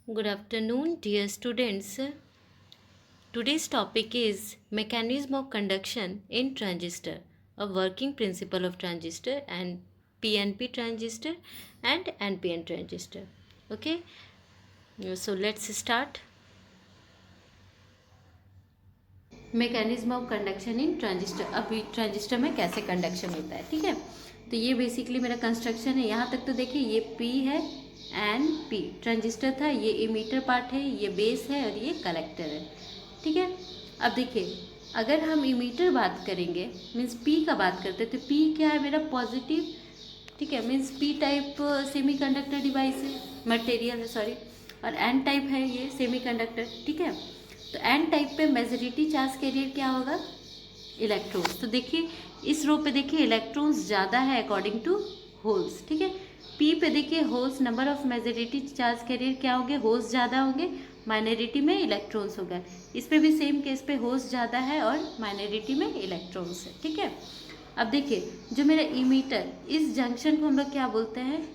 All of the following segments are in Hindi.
Good afternoon, dear students. Today's topic is mechanism of conduction in transistor, a working principle of transistor and PNP transistor and NPN transistor. Okay, so let's start. Mechanism of conduction in transistor. अभी ट्रांजिस्टर में कैसे कंडक्शन होता है, ठीक है। तो ये बेसिकली मेरा कंस्ट्रक्शन है। यहाँ तक तो देखिए ये पी है एंड पी ट्रांजिस्टर था, ये इमीटर पार्ट है, ये बेस है और ये कलेक्टर है, ठीक है। अब देखिए अगर हम इमीटर बात करेंगे मीन्स पी का बात करते हैं, तो पी क्या है मेरा पॉजिटिव, ठीक है। Means P type semiconductor device है, मटेरियल है सॉरी, और एन टाइप है ये सेमीकंडक्टर, ठीक है। तो एन टाइप पे मेजॉरिटी चार्ज कैरियर क्या होगा, इलेक्ट्रॉन्स। तो देखिए इस रो पे देखिए इलेक्ट्रॉन्स ज़्यादा है अकॉर्डिंग टू होल्स, ठीक है। पी पे देखिए holes number of majority charge career क्या होंगे, होल्स ज़्यादा होंगे, माइनॉरिटी में इलेक्ट्रॉन्स होगा। इस पे भी सेम केस पे होल्स ज़्यादा है और माइनॉरिटी में इलेक्ट्रॉन्स है, ठीक है। अब देखिए जो मेरा इमीटर, इस जंक्शन को हम लोग क्या बोलते हैं,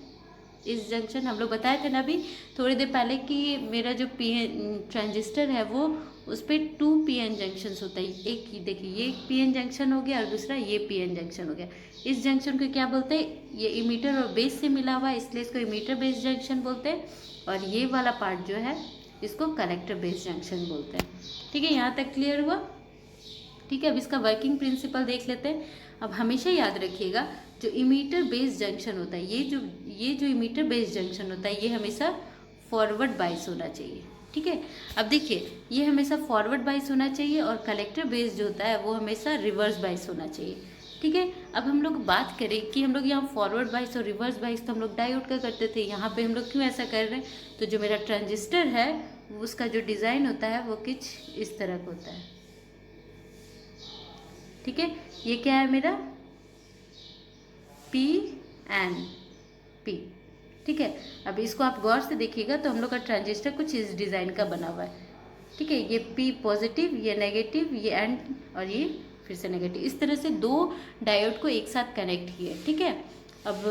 इस जंक्शन हम लोग बताए थे ना अभी थोड़ी देर पहले कि मेरा जो पी ट्रांजिस्टर है वो उस पर 2 पीएन जंक्शंस होता है। एक देखिए ये एक पीएन जंक्शन हो गया और दूसरा ये पीएन जंक्शन हो गया। इस जंक्शन को क्या बोलते हैं, ये इमीटर और बेस से मिला हुआ है इसलिए इसको इमीटर बेस जंक्शन बोलते हैं, और ये वाला पार्ट जो है इसको कलेक्टर बेस जंक्शन बोलते हैं, ठीक है। यहाँ तक क्लियर हुआ, ठीक है। अब इसका वर्किंग प्रिंसिपल देख लेते हैं। अब हमेशा याद रखिएगा जो इमीटर बेस जंक्शन होता है, ये जो इमीटर बेस जंक्शन होता है ये हमेशा फॉरवर्ड बाइस होना चाहिए, ठीक है। अब देखिए ये हमेशा फॉरवर्ड बाइस होना चाहिए और कलेक्टर बेस जो होता है वो हमेशा रिवर्स बाइस होना चाहिए, ठीक है। अब हम लोग बात करें कि हम लोग यहाँ फॉरवर्ड बाइस और रिवर्स बाइस तो हम लोग डायोड का करते थे, यहाँ पे हम लोग क्यों ऐसा कर रहे हैं, तो जो मेरा ट्रांजिस्टर है उसका जो डिज़ाइन होता है वो कुछ इस तरह का होता है, ठीक है। ये क्या है मेरा पी एन पी, ठीक है। अब इसको आप गौर से देखिएगा तो हम लोग का ट्रांजिस्टर कुछ इस डिज़ाइन का बना हुआ है, ठीक है। ये पी पॉजिटिव, ये नेगेटिव, ये एन और ये फिर से नेगेटिव, इस तरह से 2 डायोड को एक साथ कनेक्ट किए, ठीक है। अब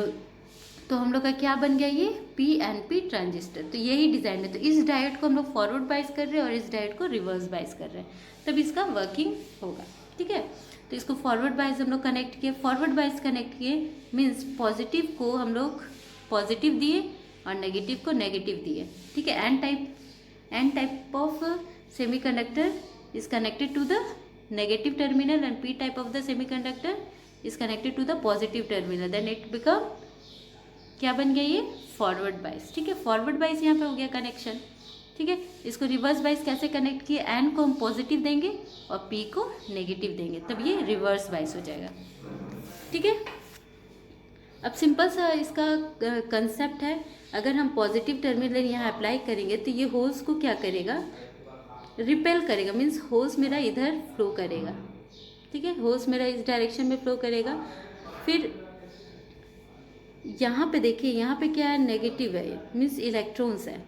तो हम लोग का क्या बन गया, ये पी एन पी ट्रांजिस्टर। तो यही डिज़ाइन है। तो इस डायोड को हम लोग फॉरवर्ड बाइस कर रहे हैं और इस डायोड को रिवर्स बाइस कर रहे हैं, तब इसका वर्किंग होगा, ठीक है। तो इसको फॉरवर्ड बाइस हम लोग कनेक्ट किए, फॉरवर्ड बाइस कनेक्ट किए मीन्स पॉजिटिव को हम लोग पॉजिटिव दिए और नेगेटिव को नेगेटिव दिए, ठीक है। N type of semiconductor is connected to the negative terminal and P type of the semiconductor is connected to the positive terminal, then it become क्या बन गया, ये फॉरवर्ड बाइस, ठीक है। फॉरवर्ड बाइस यहाँ पे हो गया कनेक्शन, ठीक है। इसको रिवर्स बाइस कैसे कनेक्ट किए, एन को हम पॉजिटिव देंगे और पी को नेगेटिव देंगे, तब ये रिवर्स बाइस हो जाएगा, ठीक है। अब सिंपल सा इसका कंसेप्ट है, अगर हम पॉजिटिव टर्मिनल यहाँ अप्लाई करेंगे तो ये होल्स को क्या करेगा, रिपेल करेगा, मीन्स होल्स मेरा इधर फ्लो करेगा, ठीक है। होल्स मेरा इस डायरेक्शन में फ्लो करेगा। फिर यहाँ पे देखिए यहाँ पे क्या है, नेगेटिव है मीन्स इलेक्ट्रॉन्स है।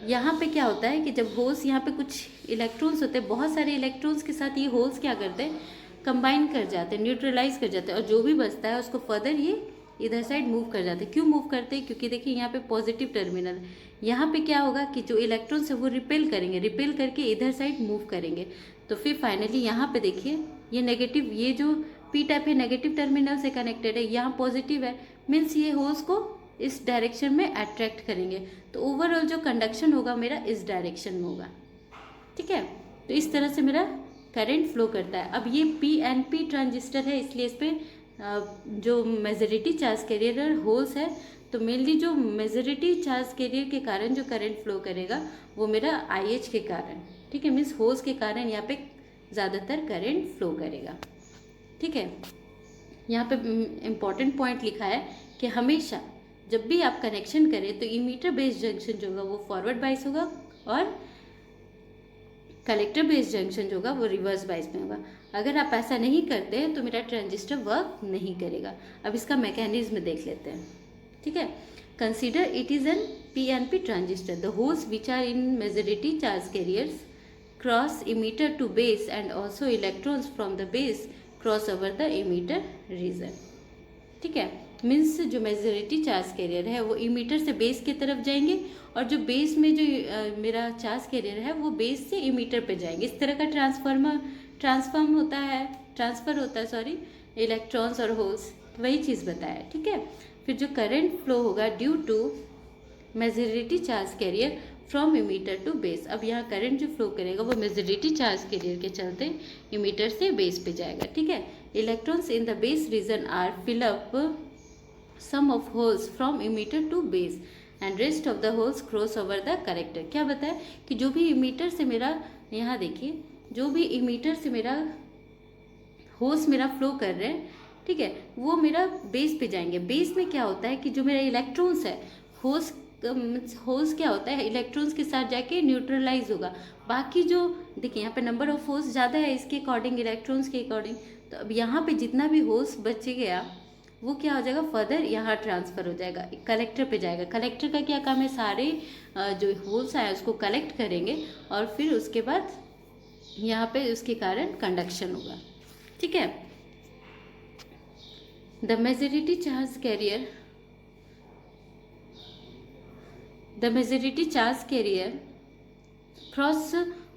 यहाँ पे क्या होता है कि जब होल्स यहाँ पे कुछ इलेक्ट्रॉन्स होते हैं, बहुत सारे इलेक्ट्रॉन्स के साथ ये होल्स क्या करते हैं, कंबाइन कर जाते हैं, न्यूट्रलाइज कर जाते हैं, और जो भी बचता है उसको फर्दर ये इधर साइड मूव कर जाते हैं। क्यों मूव करते हैं, क्योंकि देखिए यहाँ पे पॉजिटिव टर्मिनल है, यहाँ पे क्या होगा कि जो इलेक्ट्रॉन्स है वो रिपेल करेंगे, रिपेल करके इधर साइड मूव करेंगे। तो फिर फाइनली यहाँ पे देखिए ये नेगेटिव, ये जो पी टाइप है नेगेटिव टर्मिनल से कनेक्टेड है, यहाँ पॉजिटिव है, मीन्स ये होल्स को इस डायरेक्शन में अट्रैक्ट करेंगे, तो ओवरऑल जो कंडक्शन होगा मेरा इस डायरेक्शन में होगा, ठीक है। तो इस तरह से मेरा करंट फ्लो करता है। अब ये पी एन पी ट्रांजिस्टर है इसलिए इस पर जो मेजॉरिटी चार्ज कैरियर होल्स है, तो मेनली जो मेजॉरिटी चार्ज कैरियर के कारण जो करंट फ्लो करेगा वो मेरा आई एच के कारण, ठीक है, मीन्स होल्स के कारण यहाँ पे ज़्यादातर करंट फ्लो करेगा, ठीक है। यहाँ पे इम्पॉर्टेंट पॉइंट लिखा है कि हमेशा जब भी आप कनेक्शन करें तो इमीटर बेस्ड जंक्शन जो होगा वो फॉरवर्ड बाइस होगा और कलेक्टर बेस्ड जंक्शन जो होगा वो रिवर्स बाइस में होगा। अगर आप ऐसा नहीं करते हैं तो मेरा ट्रांजिस्टर वर्क नहीं करेगा। अब इसका मैकेनिज्म देख लेते हैं, ठीक है। Consider it is N P transistor, the holes which are in majority charge carriers cross emitter to base and also electrons from the base cross over the emitter region, ठीक है। मीन्स जो मेजॉरिटी चार्ज कैरियर है वो इमीटर से बेस की तरफ जाएंगे, और जो बेस में जो मेरा चार्ज कैरियर है वो बेस से इमीटर पे जाएंगे। इस तरह का ट्रांसफ़र होता है सॉरी, इलेक्ट्रॉन्स और होल्स, वही चीज़ बताया, ठीक है। फिर जो करंट फ्लो होगा due to majority charge carrier from emitter to base. अब यहाँ करंट जो फ्लो करेगा वो मेजॉरिटी चार्ज कैरियर के चलते इमीटर से बेस पे जाएगा, ठीक है। Electrons in the base region are fill up some of holes from emitter to base and rest of the holes cross over the collector. क्या बताया कि जो भी इमीटर से मेरा, यहाँ देखिए, जो भी इमीटर से मेरा होल्स मेरा फ्लो कर रहे हैं, ठीक है, वो मेरा बेस पे जाएंगे। बेस में क्या होता है कि जो मेरा इलेक्ट्रॉन्स है, होल्स क्या होता है, इलेक्ट्रॉन्स के साथ जाके न्यूट्रलाइज होगा। बाकी जो देखिए यहाँ पे नंबर ऑफ होल्स ज़्यादा है इसके अकॉर्डिंग, इलेक्ट्रॉन्स के अकॉर्डिंग, तो अब यहाँ पे जितना भी होल्स बच गया वो क्या हो जाएगा, फर्दर यहाँ ट्रांसफ़र हो जाएगा, कलेक्टर पे जाएगा। कलेक्टर का क्या काम है, सारे जो होल्स आए उसको कलेक्ट करेंगे और फिर उसके बाद यहाँ पे उसके कारण कंडक्शन होगा, ठीक है। The majority charge carrier cross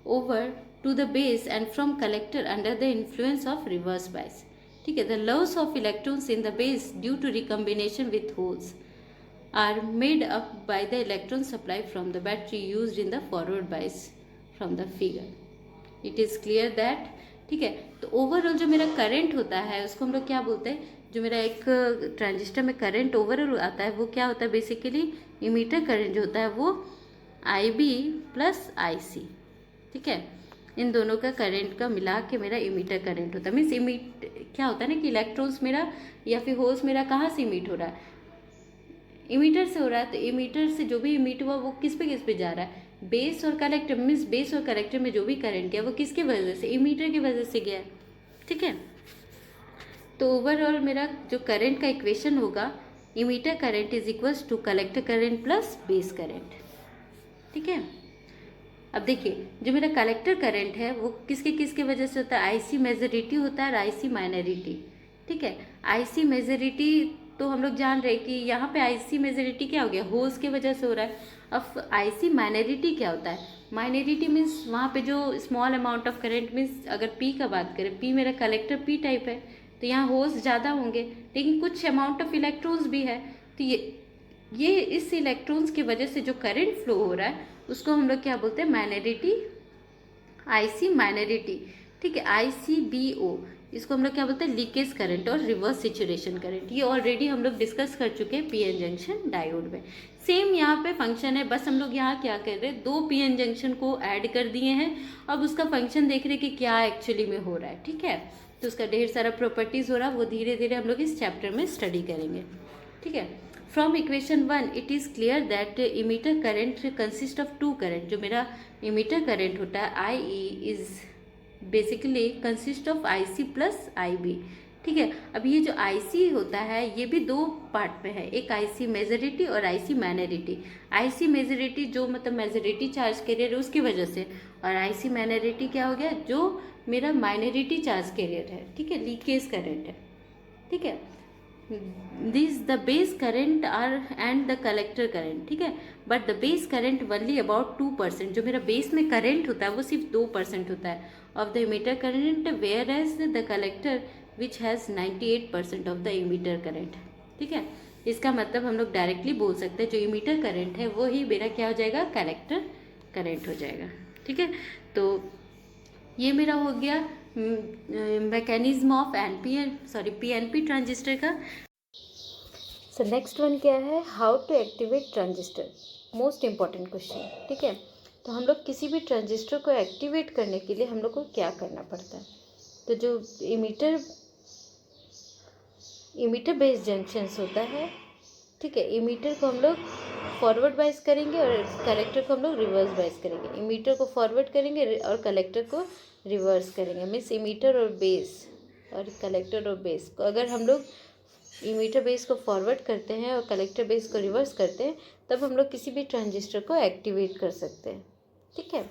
over to the base and from collector under the influence of reverse bias, ठीक है। The loss of electrons in the base due to recombination with holes are made up by the electron supply from the battery used in the forward bias from the figure. It is clear that, ठीक है। तो ओवरऑल जो मेरा करंट होता है उसको हम लोग क्या बोलते हैं, जो मेरा एक ट्रांजिस्टर में करंट ओवरऑल आता है वो क्या होता है, बेसिकली इमीटर करंट जो होता है वो IB प्लस IC, ठीक है। इन दोनों का करंट का मिला के मेरा इमीटर करंट होता है। मीन्स क्या होता है ना कि इलेक्ट्रॉन्स मेरा या फिर होल्स मेरा कहाँ से इमिट हो रहा है, इमीटर से हो रहा है। तो इमीटर से जो भी इमिट हुआ वो किस पे जा रहा है, बेस और कलेक्टर। मीन्स बेस और कलेक्टर में जो भी करंट गया वो किसकी वजह से, इमीटर की वजह से गया है, ठीक है। तो ओवरऑल मेरा जो करंट का इक्वेशन होगा, emitter current is equals to collector current plus base current, ठीक है। अब देखिए जो मेरा कलेक्टर करंट है वो किसके वजह से होता है, IC मेजॉरिटी होता है और IC माइनॉरिटी, ठीक है। IC मेजॉरिटी तो हम लोग जान रहे हैं कि यहाँ पे IC मेजॉरिटी क्या हो गया, होल्स की वजह से हो रहा है। अब IC माइनॉरिटी क्या होता है, माइनॉरिटी मीन्स वहाँ पे जो small amount of current, means अगर P का बात करें, P मेरा कलेक्टर P टाइप है तो यहाँ होल्स ज़्यादा होंगे लेकिन कुछ अमाउंट ऑफ इलेक्ट्रॉन्स भी है। तो ये इस इलेक्ट्रॉन्स की वजह से जो करंट फ्लो हो रहा है उसको हम लोग क्या बोलते हैं, माइनॉरिटी, IC माइनॉरिटी, ठीक है। ICBO इसको हम लोग क्या बोलते हैं, लीकेज करंट और रिवर्स सैचुरेशन करंट। ये ऑलरेडी हम लोग डिस्कस कर चुके हैं PN जंक्शन डायोड में। सेम यहाँ पे फंक्शन है, बस हम लोग यहाँ क्या कर रहे हैं, 2 PN जंक्शन को ऐड कर दिए हैं। अब उसका फंक्शन देख रहे हैं कि क्या एक्चुअली में हो रहा है, ठीक है। तो उसका ढेर सारा प्रॉपर्टीज हो रहा है, वो धीरे धीरे हम लोग इस चैप्टर में स्टडी करेंगे, ठीक है। From equation 1 it is clear that emitter current consist of 2 current. जो मेरा इमीटर करंट होता है IE is basically consist of IC plus IB, ठीक है। अब ये जो IC होता है ये भी 2 पार्ट में है, एक IC मेजॉरिटी और IC माइनॉरिटी। IC मेजॉरिटी जो मतलब मेजॉरिटी चार्ज कैरियर है उसकी वजह से, और IC माइनॉरिटी क्या हो गया, जो मेरा माइनॉरिटी चार्ज कैरियर है, ठीक है, लीकेज करंट है, ठीक है। This the base current are and the collector current, ठीक है। But the base current only about 2%। जो मेरा बेस में करंट होता है वो सिर्फ 2% होता है of the emitter current, whereas the collector which has 98% of the emitter current, ठीक है। इसका मतलब हम लोग डायरेक्टली बोल सकते हैं जो इमीटर करंट है वो ही मेरा क्या हो जाएगा, कलेक्टर करंट हो जाएगा, ठीक है। तो ये मेरा हो गया मैकेनिज्म ऑफ PNP ट्रांजिस्टर का। सो नेक्स्ट वन क्या है, how to activate transistor, most important question, ठीक है। तो हम लोग किसी भी ट्रांजिस्टर को एक्टिवेट करने के लिए हम लोग को क्या करना पड़ता है, तो जो इमीटर बेस्ड जंक्शंस होता है, ठीक है, इमीटर को हम लोग फॉरवर्ड बायस करेंगे और कलेक्टर को हम लोग रिवर्स बायस करेंगे। इमीटर को फॉरवर्ड करेंगे और कलेक्टर को रिवर्स करेंगे। मीन्स इमीटर और बेस और कलेक्टर और बेस को अगर हम लोग इमीटर बेस को फॉरवर्ड करते हैं और कलेक्टर बेस को रिवर्स करते हैं तब हम लोग किसी भी ट्रांजिस्टर को एक्टिवेट कर सकते हैं, ठीक है।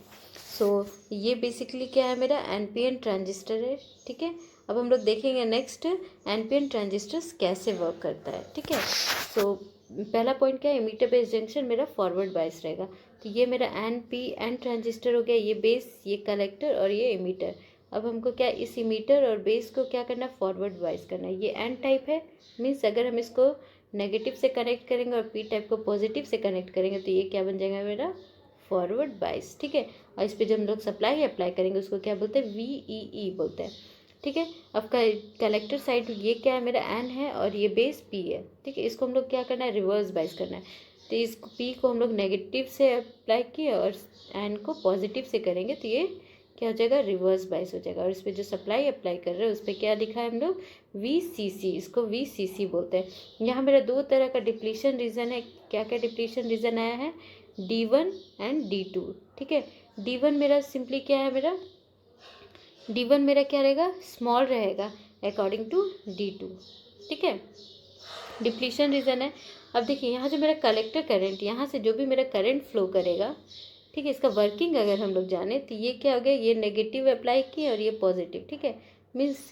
सो ये बेसिकली क्या है, मेरा NPN ट्रांजिस्टर है, ठीक है। अब हम लोग देखेंगे नेक्स्ट एनपीएन ट्रांजिस्टर्स कैसे वर्क करता है, ठीक है। सो पहला पॉइंट क्या है, इमीटर बेस जंक्शन मेरा फॉरवर्ड बायस रहेगा। तो ये मेरा एन ट्रांजिस्टर हो गया, ये बेस, ये कलेक्टर और ये इमीटर। अब हमको क्या इस इमीटर और बेस को क्या करना है, फॉरवर्ड बायस करना है। ये एन टाइप है, मीन्स अगर हम इसको नेगेटिव से कनेक्ट करेंगे और पी टाइप को पॉजिटिव से कनेक्ट करेंगे तो ये क्या बन जाएगा मेरा फॉरवर्ड बायस, ठीक है। और इस पर जब हम लोग सप्लाई अप्लाई करेंगे उसको क्या बोलते हैं, VEE बोलते हैं, ठीक है। अब कलेक्टर साइड ये क्या है मेरा एन है और ये बेस पी है, ठीक है। इसको हम लोग क्या करना है, रिवर्स बायस करना है। तो इस पी को हम लोग नेगेटिव से अप्लाई किए और एन को पॉजिटिव से करेंगे तो ये क्या हो जाएगा, रिवर्स बायस हो जाएगा। और इस पर जो सप्लाई अप्लाई कर रहे हैं उस पर क्या लिखा है हम लोग, VCC, इसको VCC बोलते हैं। यहाँ मेरा दो तरह का डिप्लीशन रीजन है। क्या क्या डिप्लीशन रीजन आया है, D1 एंड D2, ठीक है। D1 मेरा सिंपली क्या है, मेरा D1 मेरा क्या रहेगा, स्मॉल रहेगा अकॉर्डिंग टू D2, ठीक है। डिप्लीशन रीजन है। अब देखिए यहाँ जो मेरा कलेक्टर करंट, यहाँ से जो भी मेरा करंट फ्लो करेगा, ठीक है, इसका वर्किंग अगर हम लोग जाने तो ये क्या हो गया, ये नेगेटिव अप्लाई किए और ये पॉजिटिव, ठीक है। मीन्स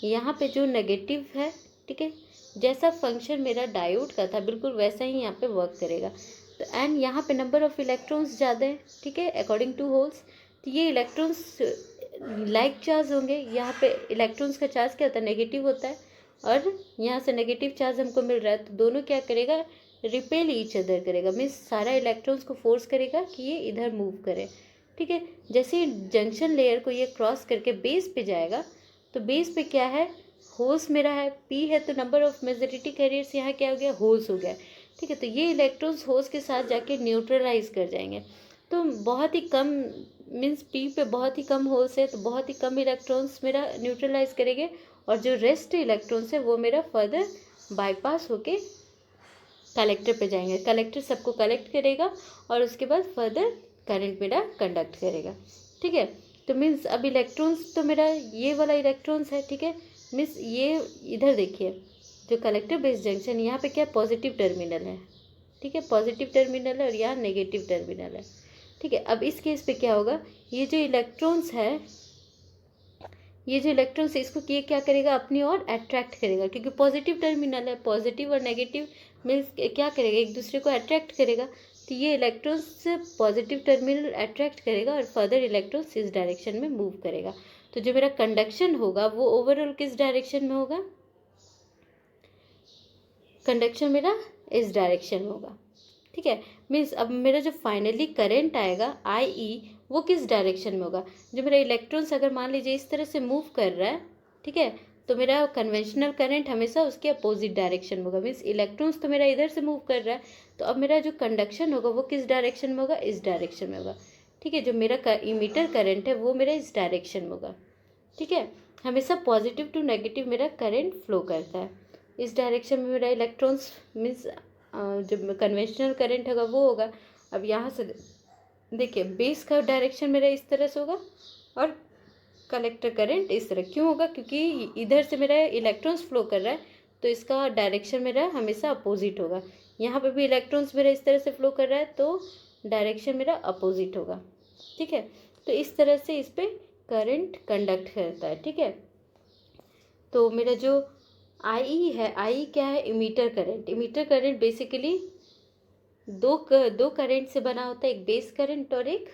यहाँ पे जो नेगेटिव है, ठीक है, जैसा फंक्शन मेरा डायोड का था बिल्कुल वैसा ही यहाँ पे वर्क करेगा। तो एंड यहाँ पे नंबर ऑफ इलेक्ट्रॉन्स ज़्यादा है, ठीक है, अकॉर्डिंग टू होल्स। तो ये इलेक्ट्रॉन्स लाइक चार्ज होंगे। यहाँ पे इलेक्ट्रॉन्स का चार्ज क्या होता है, नेगेटिव होता है, और यहाँ से नेगेटिव चार्ज हमको मिल रहा है। तो दोनों क्या करेगा, रिपेल ईच अदर करेगा, मीन्स सारा इलेक्ट्रॉन्स को फोर्स करेगा कि ये इधर मूव करे, ठीक है। जैसे ही जंक्शन लेयर को ये क्रॉस करके बेस पे जाएगा तो बेस पे क्या है, होल्स मेरा है, पी है, तो नंबर ऑफ मेजॉरिटी कैरियर्स यहाँ क्या हो गया, होल्स हो गया, ठीक है। तो ये इलेक्ट्रॉन्स होल्स के साथ जाके न्यूट्रलाइज कर जाएंगे। तो बहुत ही कम, मीन्स पी पे बहुत ही कम होल्स है तो बहुत ही कम इलेक्ट्रॉन्स मेरा न्यूट्रलाइज करेंगे, और जो रेस्ट इलेक्ट्रॉन्स है वो मेरा फर्दर बाईपास होके कलेक्टर पे जाएंगे। कलेक्टर सबको कलेक्ट करेगा और उसके बाद फर्दर करंट मेरा कंडक्ट करेगा, ठीक है। तो मीन्स अब इलेक्ट्रॉन्स तो मेरा ये वाला इलेक्ट्रॉन्स है, ठीक है। मीन्स ये इधर देखिए जो कलेक्टर बेस्ड जंक्शन, यहाँ पे क्या पॉजिटिव टर्मिनल है, ठीक है, पॉजिटिव टर्मिनल है और यहाँ नेगेटिव टर्मिनल है, ठीक है। अब इस केस पे क्या होगा, ये जो इलेक्ट्रॉन्स है, ये जो इलेक्ट्रॉन्स है इसको ये क्या करेगा, अपनी ओर अट्रैक्ट करेगा, क्योंकि पॉजिटिव टर्मिनल है, पॉजिटिव और नेगेटिव मीन्स क्या करेगा, एक दूसरे को अट्रैक्ट करेगा। तो ये इलेक्ट्रॉन्स पॉजिटिव टर्मिनल अट्रैक्ट करेगा और फर्दर इलेक्ट्रॉन्स इस डायरेक्शन में मूव करेगा। तो जो मेरा कंडक्शन होगा वो ओवरऑल किस डायरेक्शन में होगा, कंडक्शन मेरा इस डायरेक्शन में होगा, ठीक है। मीन्स अब मेरा जो फाइनली करंट आएगा IE वो किस डायरेक्शन में होगा, जो मेरा इलेक्ट्रॉन्स अगर मान लीजिए इस तरह से मूव कर रहा है, ठीक है, तो मेरा कन्वेंशनल करंट हमेशा उसके अपोजिट डायरेक्शन में होगा। मीन्स इलेक्ट्रॉन्स तो मेरा इधर से मूव कर रहा है, तो अब मेरा जो कंडक्शन होगा वो किस डायरेक्शन में होगा, इस डायरेक्शन में होगा, ठीक है। जो मेरा इमीटर करंट है वो मेरा इस डायरेक्शन में होगा, ठीक है। हमेशा पॉजिटिव टू नेगेटिव मेरा करंट फ्लो करता है। इस डायरेक्शन में मेरा इलेक्ट्रॉन्स मीन्स जो कन्वेंशनल करंट होगा वो होगा। अब यहाँ से देखिए बेस का डायरेक्शन मेरा इस तरह से होगा और कलेक्टर करंट इस तरह क्यों होगा, क्योंकि इधर से मेरा इलेक्ट्रॉन्स फ्लो कर रहा है तो इसका डायरेक्शन मेरा हमेशा अपोजिट होगा। यहाँ पे भी इलेक्ट्रॉन्स मेरा इस तरह से फ्लो कर रहा है तो डायरेक्शन मेरा अपोजिट होगा, ठीक है। तो इस तरह से इस पर करंट कंडक्ट करता है, ठीक है। तो मेरा जो IE है, IE क्या है, emitter current. Emitter current basically दो करंट से बना होता है, एक बेस करंट और एक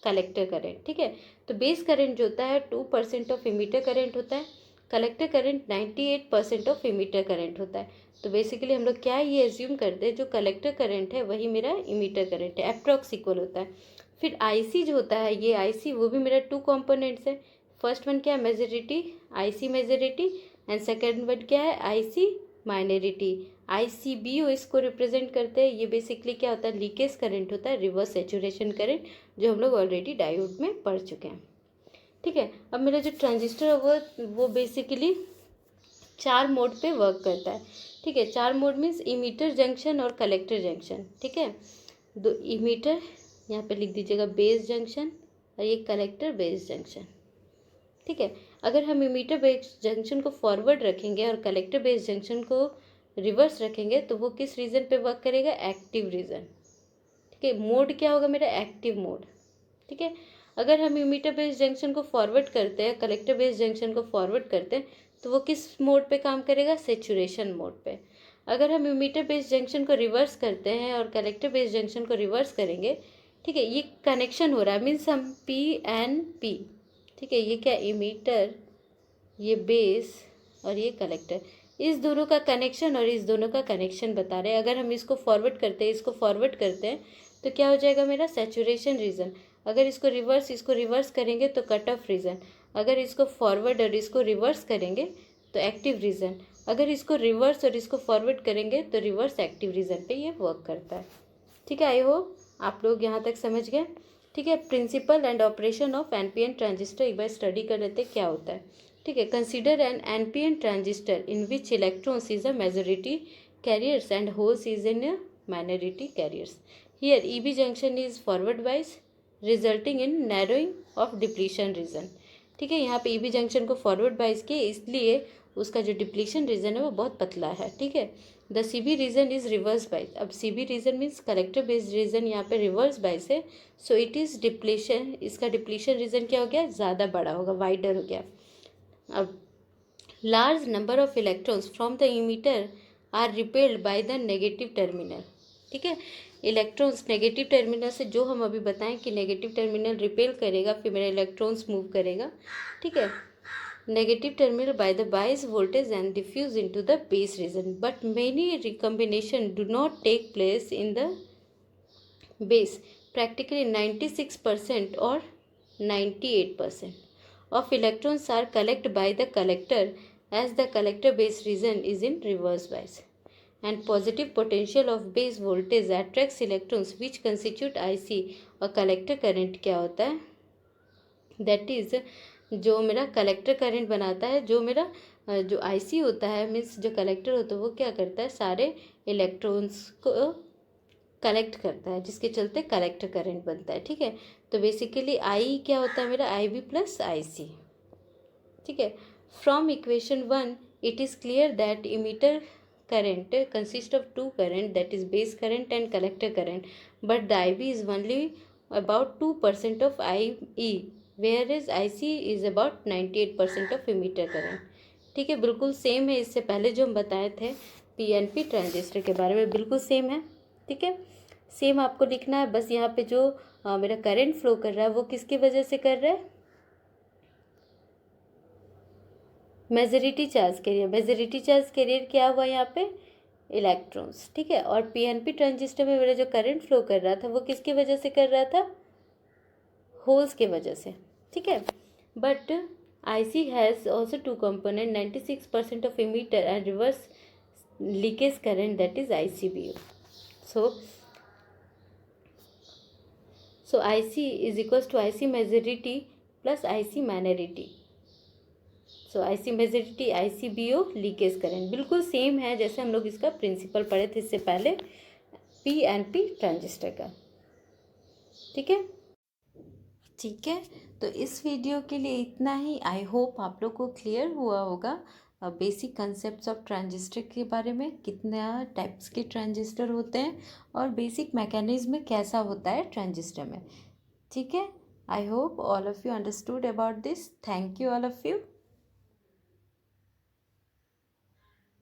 कलेक्टर करंट, ठीक है। तो बेस करंट जो होता है 2% ऑफ इमीटर करंट होता है, collector current 98% of emitter current होता है। तो बेसिकली हम लोग क्या ये एज्यूम करते हैं जो कलेक्टर करंट है वही मेरा इमीटर करंट है, अप्रॉक्स इक्वल होता है। फिर IC जो होता है, ये IC वो भी मेरा 2 कंपोनेंट्स है। फर्स्ट वन क्या है, majority, IC majority, and second one क्या है, IC माइनॉरिटी। ICBO इसको रिप्रेजेंट करते हैं। ये बेसिकली क्या होता है, लीकेज करंट होता है, रिवर्स सैचुरेशन करंट, जो हम लोग ऑलरेडी डायोड में पढ़ चुके हैं, ठीक है। अब मेरा जो ट्रांजिस्टर है वो बेसिकली 4 मोड पे वर्क करता है, ठीक है। 4 मोड मीन्स इमीटर जंक्शन और कलेक्टर जंक्शन, ठीक है। दो इमीटर यहाँ पे लिख दीजिएगा बेस जंक्शन और ये कलेक्टर बेस जंक्शन, ठीक है। अगर हम इमीटर बेस जंक्शन को फॉरवर्ड रखेंगे और कलेक्टर बेस जंक्शन को रिवर्स रखेंगे तो वो किस रीजन पे वर्क करेगा, एक्टिव रीजन, ठीक है। मोड क्या होगा मेरा, एक्टिव मोड, ठीक है। अगर हम इमीटर बेस जंक्शन को फॉरवर्ड करते हैं, कलेक्टर बेस जंक्शन को फॉरवर्ड करते हैं तो वो किस मोड पे काम करेगा, सेचुरेशन मोड पे। अगर हम इमीटर बेस्ड जंक्शन को रिवर्स करते हैं और कलेक्टर बेस्ड जंक्शन को रिवर्स करेंगे, ठीक है, ये कनेक्शन हो रहा है, मीन्स हम पी एन पी, ठीक है, ये क्या, इमीटर, ये बेस और ये कलेक्टर, इस दोनों का कनेक्शन और इस दोनों का कनेक्शन बता रहे हैं। अगर हम इसको फॉरवर्ड करते हैं, इसको फॉरवर्ड करते हैं, तो क्या हो जाएगा मेरा, सैचुरेशन रीजन। अगर इसको रिवर्स करेंगे तो कट ऑफ रीजन। अगर इसको फॉरवर्ड और इसको रिवर्स करेंगे तो एक्टिव रीजन। अगर इसको रिवर्स और इसको फॉरवर्ड करेंगे तो रिवर्स एक्टिव रीजन पे ये वर्क करता है। ठीक है, आई होप आप लोग यहाँ तक समझ गए। ठीक है, principle and operation of NPN transistor एक बार स्टडी कर लेते क्या होता है। ठीक है, consider N NPN transistor in which electrons is a majority carriers and holes is in a minority carriers. Here EB junction is forward wise resulting in narrowing of depletion region. ठीक है, यहाँ पे ईबी जंक्शन को फॉरवर्ड बाइज किए, इसलिए उसका जो डिप्लीशन रीजन है वो बहुत पतला है। ठीक है, the CB region is reverse bias. अब CB region means collector based region, यहाँ पे रिवर्स बाइज है, सो इट इज डिप्लीशन, इसका डिप्लीशन रीजन क्या हो गया, ज़्यादा बड़ा होगा, वाइडर हो गया। अब large number of electrons from the emitter are repelled by the negative terminal. ठीक है, इलेक्ट्रॉन्स नेगेटिव टर्मिनल से, जो हम अभी बताएं कि नेगेटिव टर्मिनल रिपेल करेगा, फिर मेरा इलेक्ट्रॉन्स मूव करेगा। ठीक है, negative terminal by the bias voltage and diffuse into the base region, but many recombination do not take place in the base. Practically 96% or 98% of electrons are collected by the collector, as the collector base region is in reverse bias, and positive potential of base voltage attracts electrons which constitute IC। और collector current क्या होता है, that is जो मेरा कलेक्टर करंट बनाता है, जो मेरा जो आईसी होता है, मीन्स जो कलेक्टर होता है, वो क्या करता है, सारे इलेक्ट्रॉन्स को कलेक्ट करता है, जिसके चलते कलेक्टर करंट बनता है। ठीक है, तो बेसिकली आई क्या होता है मेरा, आई बी प्लस आई सी। ठीक है, from equation 1 it is clear that emitter current consists of two current, that is base current and collector current, but the IB is only about 2% of IE, whereas IC is about 98% of emitter current। ठीक है, बिल्कुल सेम है, इससे पहले जो हम बताए थे पीएनपी ट्रांजिस्टर के बारे में, बिल्कुल सेम है। ठीक है, सेम आपको लिखना है, बस यहाँ पे जो मेरा करंट फ्लो कर रहा है वो किसकी वजह से कर रहा है, majority charge career. Majority charge career क्या हुआ यहाँ पे, इलेक्ट्रॉन्स। ठीक है, और पीएनपी ट्रांजिस्टर में मेरा जो करंट फ्लो कर रहा था वो किसकी वजह से कर रहा था, होल्स के वजह से। ठीक है, but IC has also two component, 96% of emitter and reverse leakage current, that is ICBO। So IC is equals to IC majority plus IC minority. So IC majority ICBO leakage current, बिल्कुल सेम है जैसे हम लोग इसका प्रिंसिपल पढ़े थे इससे पहले पीएनपी ट्रांजिस्टर का। ठीक है, ठीक है, तो इस वीडियो के लिए इतना ही। आई होप आप लोग को क्लियर हुआ होगा बेसिक कंसेप्ट्स ऑफ ट्रांजिस्टर के बारे में, कितना टाइप्स के ट्रांजिस्टर होते हैं और बेसिक मैकेनिज्म कैसा होता है ट्रांजिस्टर में। ठीक है, I hope all of you understood about this. Thank you all of you.